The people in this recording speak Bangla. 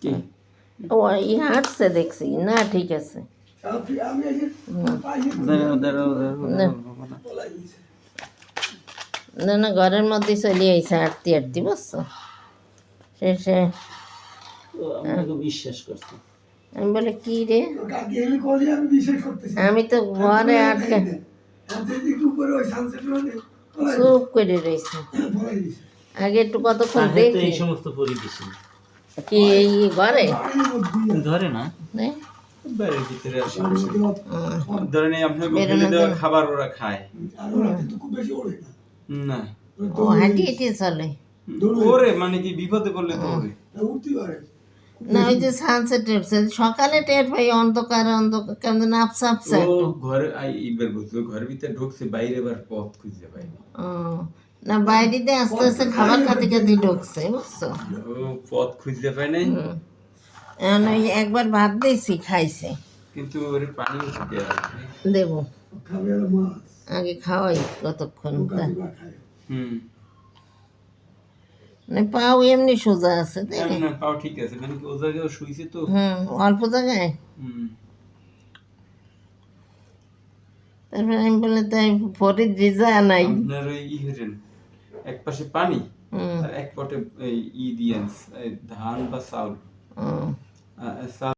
কি ওই হাঁটছে দেখছি না, ঠিক আছে। না না, ঘরের মধ্যে চলে আইসে হাঁটতে হাঁটতে, বুঝছো? শেষে বিশ্বাস করছি। আমি বলে কি রে, আমি তো ঘরে আটকে চুপ করে রয়েছি। আগে একটু কতক্ষণ দেখি এই সমস্ত পরিবেশ কি এই ঘরে ধরে না, হ্যাঁ? বাইরের ভিতরে আসে। ধরেন এই আপনাকে ফেলে দেওয়া খাবার ওরা খায় না, ও হাঁটি হেঁটে চলে ওরে মানে কি বিপদে পড়লে তো ওরে না। ওই যে সানসেট উঠছে সকালে, টের পাই অন্ধকার অন্ধকার, কেমন আপসা আপসা ও একটু। ঘরে এইবার বলছো ঘরের ভিতরে ঢুকছে, বাইরে এবার পথ খুঁজে পাইনি। ও না, বাইরে দিয়ে আস্তে আস্তে খাবার খাতে খাতে ঢুকছে, বুঝছো? ও পথ খুঁজতে পায় নাই, এখন ওই একবার ভাত দিয়েছি, খাইছে। কিন্তু ওরে পানি দেওয়া দেবো, আগে খাওয়াই কতক্ষণ। হুম মানে পাও এমনি সোজা আছে, তাই না? না পাও ঠিক আছে, মানে কি ও জায়গায় শুইছে তো। অল্প জায়গায়। তারপরে আমি বলে তাই পরে ভিজা নাই। আপনার ওই হলেন এক পাশে পানি আর এক পটে ই দিয়ে ধান বা চাউল